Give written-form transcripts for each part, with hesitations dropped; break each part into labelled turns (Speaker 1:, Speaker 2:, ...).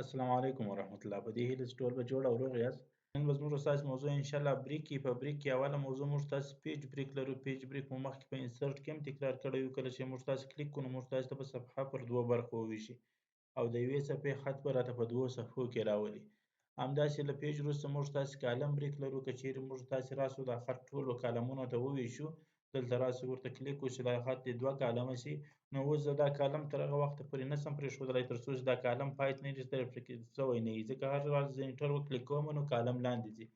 Speaker 1: السلام علیکم ورحمة الله. په دې هیله چې ټول به جوړ او روغ یاست. نن به زموږ ستاسو موضوع انشاءالله بریک کې په بریک کې اوله موضوع موږ تاسو پیج بریک لرو. پیج بریک مو مخکې په انسرټ کې هم تکرار کړی وو. کله چې موږ تاسو کلیک کړو نو موږ تاسو ته په صفحه پر دوه برخو وویشي او د یوې صفحې خط به راته په دوو صفحو کې راولي. همداسې له پیج وروسته موږ تاسو کالم بریک لرو. که چیرې موږ تاسو راسو دا خط ټولو کالمونو ته وویشو، دلته راسو ورته کلیک وکړو چې دا خط دې دوه کالمه شي. نو اوس زه دا کالم تر هغه وخته پورې نه شم پرېښودلی تر څو چې دا کالم پای ته نه وي شوی نه وي، ځکه هر وخت زه انټر وکلیک کوم نو کالم لاندې ځي.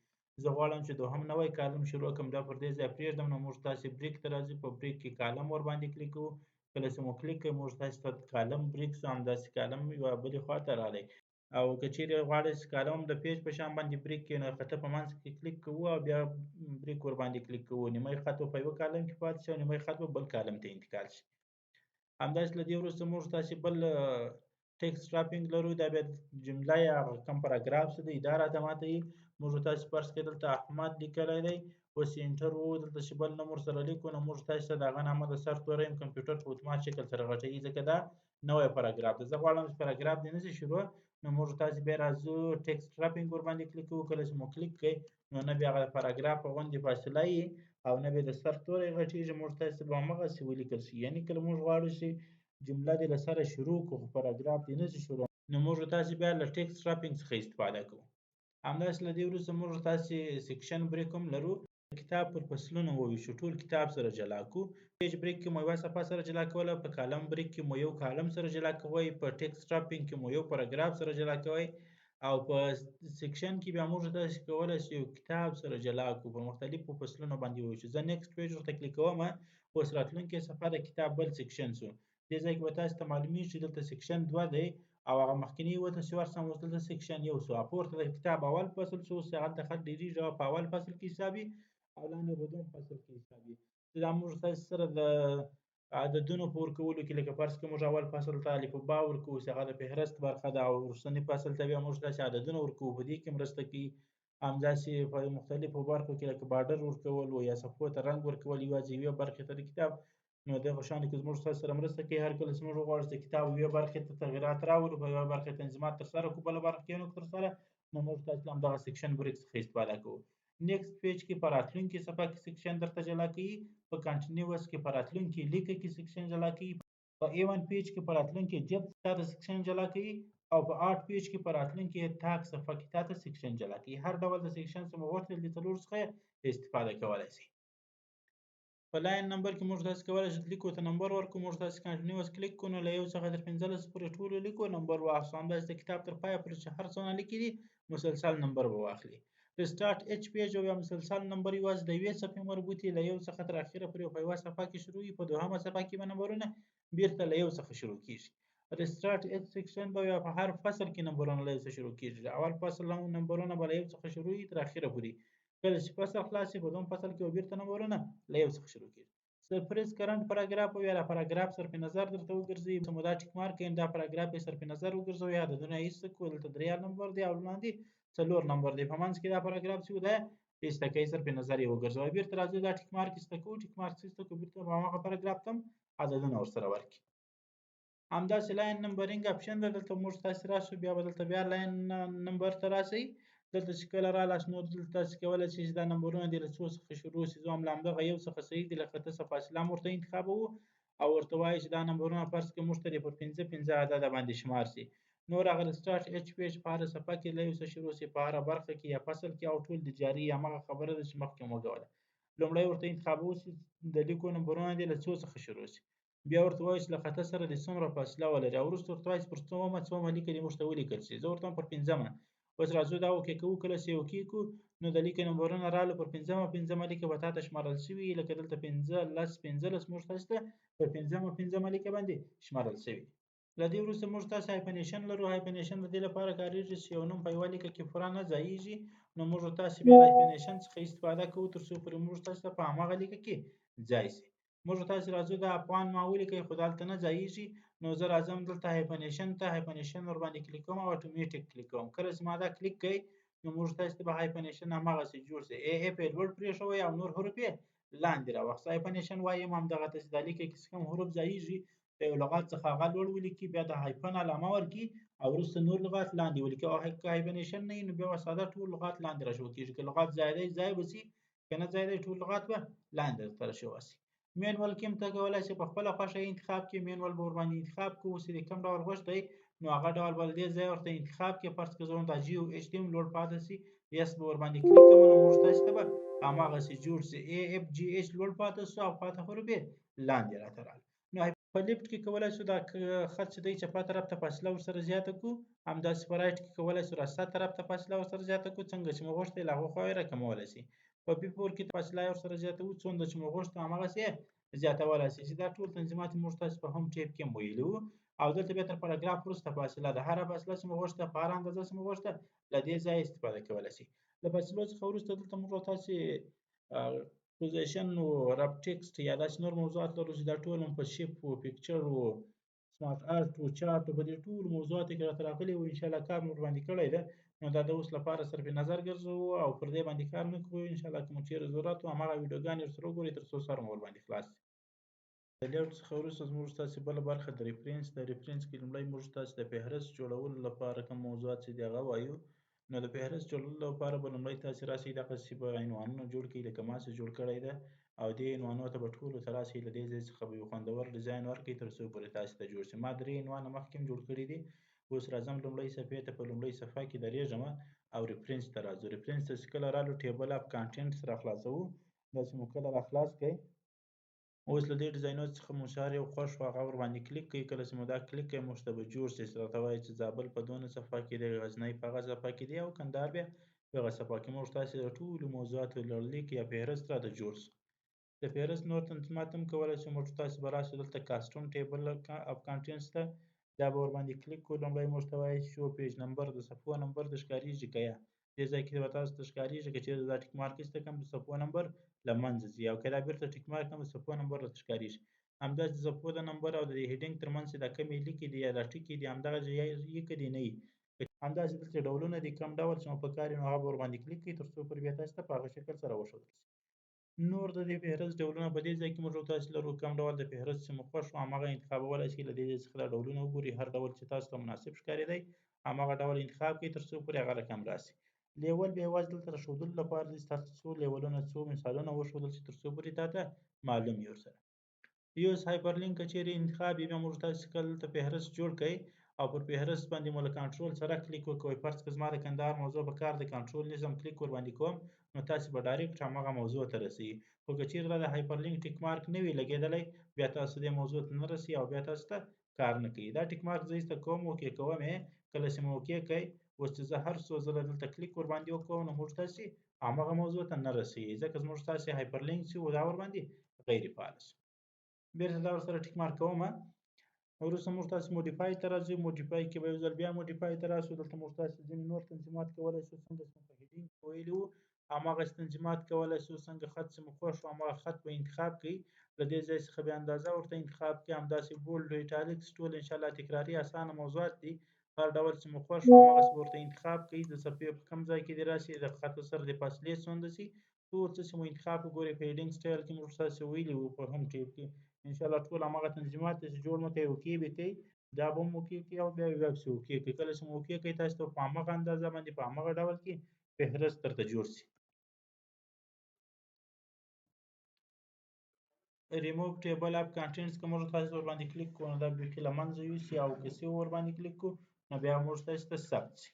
Speaker 1: زه غواړم چې دوهم نوی کالم شروع کړم، دا پر دې ځای پرېږدم. نو موږ تاسې بریک ته راځو، په بریک کې کالم ورباندې کلیک کوو. کله چې مو کلیک کړئ موږ تاسې ته کالم بریک شو، همداسې کالم یوه بلې خوا ته راغلی. او که چیرې غواړئ چې کالم د پیج په شان باندې بریک کړئ نو خطه په منځ کې کلیک کوو او بیا بریک ورباندې کلیک کوو. نیمه خط به په یوه کالم کې پاتې شي او نیمه خط به بل کالم ته انتقال شي. همداسې له دې وروسته موږ تاسې بل ټیکسټ راپینګ لرو. دا بیا جمله یا کوم پاراګراف څه دی دا راته ماته موږ تاسې فرض کړئ دلته احمد لیکلی دی، اوس یې انټر ووهو، دلته چې بل نوم ورسره لیکو نو موږ تاسې ته د هغه نامه د سر توری یم کمپیوټر په اتومات شکل سره غټوي، ځکه دا نوی پاراګراف دی. زه غواړم چې پاراګراف دې نه شي شروع، نو موږ تاسې بیا راځو ټیکسټ راپینګ ورباندې کلیک کوو. کله چې مو کلیک کړئ نو نه بیا هغه پاراګراف په غوندې فاصله یي او نه بیا د سر توری غټېږي، موږ تاسې ته به همغسې ولیکل شي. یعنې کله موږ غواړو چې جمله دې له سره شروع کړو خو پاراګراف دې نه شي شروع، نو موږ تاسې بیا له ټیکسټ راپینګ څخه استفاده کوو. همداسې له دې وروسته موږ تاسې سیکشن بریک هم لرو. کتاب پر فصلونو وویشو، ټول کتاب سره جلا کړو. پیج بریک کې مو یوه صفحه سره جلا کوله، په کالم بریک کې مو یو کالم سره جلا کوئ، په ټیکسټ راپینګ کې مو یو پاراګراف سره جلا کوئ او په سیکشن کې بیا موږ تاسې کولی شو یو کتاب سره جلا کړو، په مختلفو فصلونو باندې وویشو. زه نیکسټ پیج ورته کلیک کوم، اوس راتلونکې صفحه د کتاب بل سیکشن شو. دې ځای کې به تاسې ته معلومیږي چې دلته سیکشن 2 دی او هغه مخکینی وته چې ورسم اوس دلته سیکشن 1 شو. پورته د کتاب اول فصل شو، اوس هغلته خط ډیریږي او په اول فصل کې حساب وي او لاندې په دویم فصل کې حساب وي. دا موږ تاسې سره د عددونو په ورکولو کې لکه فرض کړئ موږ اول فصل ته الف با ورکوو چې هغه د فهرست برخه ده او وروستني فصل ته بیا موږ تاسې عددونه ورکوو، په دې کې مرسته کوي. همداسې په مختلفو برخو کې لکه بارډر ورکول یا صفحو ته رنګ ورکول یوازې یوې برخې ته د کتاب، نو دغه شانو کې زموږ تاسو سره مرسته کوي. هر کله چې موږ وغواړو چې کتاب یوې برخې ته تغییرات راولو، په یوه برخه تنظیمات ترسره کړو، بله برخه کې یې نه ترسره، نو موږ تاسو له همدغه سیکشن بریک څخه استفاده کوو. نیکسټ پیج کې په راتلونکي صفحه کې سیکشن درته جلا کوي، په کنټینیوس کې په راتلونکي لیکه کې سیکشن جلا کوي، په A1 پیج کې په راتلونکي ډیپث تاته سیکشن جلا کوي او په 8 پیج کې په راتلونکي تاک صفحه کې تاته سیکشن جلا کوي. هر ډول د سیکشن څخه مو غوښتل د څلورو څخه استفاده کولی شئ. په لاین نمبر کې موږ تاسې کولی شئ لیکو ته نمبر ورکړو. موږ تاسې کنټینیوس کلیک کړو نو له 1 څخه تر 15 پورې ټولو لیکو نمبر واخیستو. همداسې د کتاب تر پایه پورې چې هر څونه لیکي دي مسلسل نمبر به واخلي. رسټارټ اچ پیج او یا مسلسل نمبر یوازې د یوې صفحې مربوط له 1 څخه تر اخره پورې په یوه صفحه کې شروع وي، په دوهمه صفحه کې به نمبرونه بیرته له 1 څخه شروع کېږي. رسټارټ اچ سیکشن به په هر فصل کې نمبرونه له 1 څخه شروع کېږي. اول فصل هم نمبرونه به له 1 څخه شروع وي تر اخره پورې. کله چې فصل خلاص شي په دویم فصل کې به بیرته نمبرونه له 1 څخه شروع کېږي. سرپریز کرنٹ پاراګراف او یا پاراګراف صرف نظر درته وګرځي، چې مو دا ټیک مارک کړئ دا پاراګراف یې صرف نظر وګرځوئ، عددونه یې ایسته کړو، دلته 3 نمبر دی او لاندې 4 نمبر دی، په منځ کې دا پاراګراف چې دا ایسته کوئ صرف نظر یې وګرځوئ. بیرته راځئ دا ټیک مارک ایسته کوو، ټیک مارک ایسته کړو، بیرته په هماغه پاراګراف ته هم عددونه ورسره ورکړي. همداسې لاین نمبرینګ اپشن ده، دلته موږ تاسې راشو بیا به دلته بیا لاین نمبر ته راشئ. دلته چې کله رالاست نو دلته تاسې کولی شئ چې دا نمبرونه دې له څو څخه شروع شي. زه هم له همدغه یو څخه صحیح دي له خطه څخه فاصله هم ورته انتخابوو او ورته وایو چې دا نمبرونه فرض کړئ موږ ته دې پر 5 عدده باندې شمار شي. نور هغه رسټارټ اچ پیج په هره صفحه کې له یو څخه شروع شي، په هره برخه کې یا فصل کې او ټول د جاري همغه خبره ده چې مخکې مو کوله. لومړی ورته انتخابوو چې د لیکو نمبرونه دې له څو څخه شروع شي، بیا ورته وایو چې له خطه سره دې څومره فاصله ولري او وروسته ورته وایو چې پر څومه لیکه دې موږ ته ولیکل شي. زه ورته وایم پر 5مه. اوس راځو دا اوکې کوو. کله چې اوکې کړو نو د لیکې نمبرونه راغله پر 5مه لیکه به تاته شمارل شوي، لکه دلته 15 موږ تاسو ته پر 5مه لیکه باندې شمارل شوي. له دې وروسته موږ تاسو هایپنیشن لرو. هایپنیشن د دې لپاره کارېږي چې یو نوم په یوه لیکه کې پوره نه ځایېږي، نو موږ تاسو بیا هایپنیشن څخه استفاده کوو تر څو پورې موږ تاسو ته په هماغه لیکه کې ځای شي. موږ تاسو راځو د افغان ما ولیکئ خو دلته نه ځایېږي، نو زه راځم دلته هایپنیشن ورباندې کلیک کوم او اټومیټیک کلیک کوم. کله چې ما دا کلیک کړئ نو موږ تاسو ته به هایپنیشن هماغسې جوړ شي. اف یې لوړ پرېښوئ او نور حروف یې لاندې راوخیست. هایپنیشن وایم همدغه ته چې دا لیکه کې چې کوم حروف ځایېږي د یو لغت څخه هغه لوړ ولیکي، بیا د هایپن علامه ورکړي او وروسته نور لغات لاندې ولیکئ او که هایبرنیشن نه وي نو بیا به ساده ټول لغات لاندې راشو کېږي که لغات ځای دی ځای به شي که نه ځای دی ټول لغات به لاندې درته راشوه شي. مینول کې هم ته کولی شې په خپله خوښه انتخاب کړې مینول به ورباندې انتخاب کړو اوس د کوم ډول خوښ دی نو هغه ډول به له دې ځایه ورته انتخاب کړې فرض کړه زه وایم دا جي او ایچ ډي هم لوړ پاتې شي یس به ورباندې کلیک کوم نو موږ تاسو ته به هماغسې جوړ شي ای اف جي ایچ لوړ پاتې شو او پاتې حروف یې لاندې راته راغلل. نو په لیفټ کې کولی شو دا خط چې دی چپه طرف ته فاصله ورسره زیاته کړو همداسې په رایټ کې کولی شو راسته طرف ته فاصله ورسره زیاته کړو څنګه چې مو غوښتل له هغو خوا یې راکمولی شي. په B4 کې فاصله یې ورسره زیاتوو څومره چې مو غوښتل هماغسې یې زیاتولی شي چې دا ټول تنظیمات یې موږ تاسو په هم ټیپ کې هم ویلي وو او دلته بیا تر پاراګراف وروسته فاصله ده هره فاصله چې مو غوښته په هره اندازه چې مو غوښته له دې ځایه استفاده کولی شي. له فاصلو څخه وروسته دلته موږ تاسې پوزیشن و رب ټکسټ یا داسې نور موضوعات لرو چې دا ټول هم په شیپ و پکچر و سمارټ آرټ و چارټ و په دې ټولو موضوعاتو کې راته راغلي وو انشاءالله کار مو ورباندې کړی ده نو دا د اوس لپاره صرف نظر ګرځوو او پر دې باندې کار نه کوو انشاءالله که مو چیرې ضرورت و هماغه ویډیوګانې ورسره وګورئ تر څو سر مو ورباندې خلاص شي. د لیاوټ څخه وروسته زموږ ستاسې بله برخه د ریفرنس د ریفرنس کې لومړی موږ ستاسې د فهرست جوړولو لپاره کوم موضوعات چې دي هغه وایو نو د فهرست جوړولو لپاره به لومړی تاسې راسئ دغسې به عنوانونه جوړ کړئ لکه ما چې جوړ کړی ده او دې عنوانونو ته به ټولو ته راسئ له دې ځای څخه به یو خوندور ډیزاین ورکړئ تر څو پورې تاسې ته جوړ شي. ما 3 عنوانه مخکې هم جوړ کړي دي اوس راځم لومړۍ صفحې ته په لومړۍ صفحه کې درېږم او ریفرنس ته راځو. ریفرنس ته چې کله رالو ټیبل اف کانټینټس راخلاصوو داسې مو کله راخلاص کړئ اوس له دې ډیزاینونو څخه مو چې هر یو خوښ و هغه ورباندې کلیک کړئ کله چې مو دا کلیک کړئ موږ ته به جوړ شي چې راته وایي چې زابل په دونه صفحه کې دی غزنی په هغه صفحه کې دی او کندهار بیا په هغه صفحه کې موږ تاسې د ټولو موضوعاتو لړلیک یا فهرست راته جوړ شو. د فهرست نور تنظیمات هم کولی شو موږ تاسې به راشو دلته کاسټم ټیبل اف کانټینټس ته دا به ورباندې کلیک کړو لومړی موږ ته وایي شو پیج نمبر د صفحو نمبر د ښکارېږي که یا دې ځای کې به تاسو ته ښکارېږي که چېرې دا ټیک مارک ایسته کړم د صفحو نمبر له منځه ځي او که دا بیرته ټیک مارک کړم د صفحو نمبر راته ښکارېږي. همداسې د صفحو د نمبر او د هیډینګ ترمنځ چې دا کمې لیکې دي یا دا ټکي دي همدغه یې که دي نه وي همداسې دلته ډولونه دي کوم ډول چې مو په کار وي نو هغه به ورباندې کلیک کړئ تر څو پورې بیا تاسو ته په هغه شکل سره وښودل شي. نور د دې فهرست ډولونه په دې ځای کې موږ تاسو لرو کوم ډول د فهرست چې مو خوښ و هماغه انتخابولی شئ له دې ځای څخه دا ډولونه وګورئ هر ډول چې تاسو ته مناسب ښکارېدی هماغه ډول انتخاب کړئ تر څو پورې هغه رقم راشي. لیول بیا یوازې دلته د ښودلو لپاره دی ستاسو څو لیولونه څو مثالونه وښودل شي تر څو پورې تا ته معلوم وي ورسره. یوز هایپرلینک که چیرې انتخاب یې بیا موږ تاسې کله دلته فهرست جوړ کړئ او پر فهرست باندې مو له کنټرول سره کلیک وکوئ فرض کړه زما د کندهار موضوع په کار د کنټرول نظم کلیک ورباندې کوم نو تاسې به ډایرکټ همغه موضوع ته رسئ خو که چیرې دا د هایپرلینک ټیک مارک نه وي لګېدلی بیا تاسو دې موضوع ته نه رسئ او بیا تاسو ته کار نه کوي. دا ټیک مارک زه ایسته کوم اوکې کوم یې کله چې مو اوکې کړئ اوس چې زه هر څو ځله دلته کلیک ورباندې وکوم نو موږ تاسې همغه موضوع ته نه رسئ ځکه زموږ تاسې هایپرلینک چې و دا ورباندې غیر فعال شو. بیرته دا ورسره ټیک مارک کوم وروسته موږ تاسې موډیفای ته راځو. موډیفای کې به یو ځل بیا موډیفای ته راشو دلته موږ تاسې ځینې نور تنظیمات کولی شو څنګه چې مو په هیډینګ کې ویلي وو هماغسې تنظیمات کولی شو څنګه خط چې مو خوښ و هماغه خط به انتخاب کړئ له دې ځای څخه بیا اندازه ورته انتخاب کړئ همداسې بولډ ایټالیکس ټول انشاءالله تکراري اسانه موضوعات دي هر ډول چې مو خوښ و هماغسې به ورته انتخاب کړئ د صفحې په کوم ځای کې دې راشي د خط سره د فاصلې څومره شي ټول څه چې مو انتخاب وګورئ په هیډینګ سټایل کې موږ تاسې ویلي وو په هم ټیپ کې انشاءالله ټول هماغه تنظیمات چې جوړ مو کړئ اوکې به کوئ دا به هم اوکې کړئ او بیا یې پسې اوکې کړئ کله چې مو اوکې کړئ تاسو ته په همغه اندازه باندې په همغه ډول کې فهرست درته جوړ شي. ریموو ټیبل اف کانټینټس که موږ تاسو ورباندې کلیک کړو نو دا بیخي له منځه یوسي او که سی ورباندې کلیک کړو نو بیا موږ تاسو ته ثبت شي.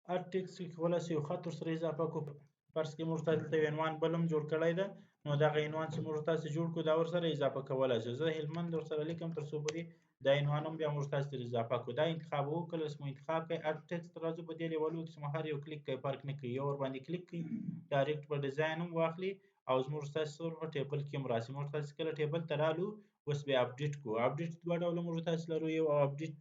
Speaker 1: هر ټکسټ کې کولی شئ یو خط ورسره اضافه کړو فرض کړئ موږ تاسو دلته یو عنوان بل هم جوړ کړی ده نو دغه عنوان چې موږ تاسو جوړ کړو دا ورسره اضافه کولی شئ. زه هلمند ورسره لیکم تر څو پورې دا عنوان هم بیا موږ تاسو ته اضافه کړو دا انتخابوو کله چې مو انتخاب کړئ اډ ټکسټ ته راځو په دې لیولونو کې چې مو هر یو کلیک کوئ فرق نه کوي یو ورباندې کلیک کړئ ډایرکټ به ډیزاین هم واخلي او زموږ ستاسو په ټیبل کې هم راشي. موږ تاسو کله ټیبل ته رالو اوس بیا اپډیټ کړو اپډیټ دوه ډوله موږ تاسو لرو یو اپډیټ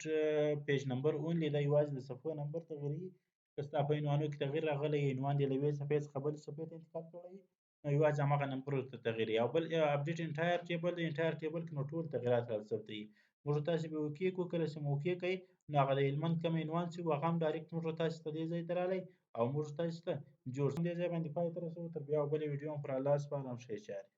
Speaker 1: پیج نمبر اونلی دا یوازې د صفحو نمبر تغییروي که ستا په عنوانونو کې تغییر راغلی عنوان دې له یوې صفحې څخه بلې صفحې ته انتقال کړی نو یوازې همغه نمبر ورته تغییر او بل اپډیټ انټایر ټیبل انټایر ټیبل کې نو ټول تغییرات راثبتوي. موږ تاسو به اوکې کړو کله چې مو اوکې کړئ نو هغه د هلمند کوم عنوان چې هغه هم ډایرکټ موږ تاسو ته دې ځای ته راغلی او موږ تاسو ته جوړ دې ځای باندې پای ته رسوو تر بیا بلې ویډیو هم پر الله سپارم ښې چارې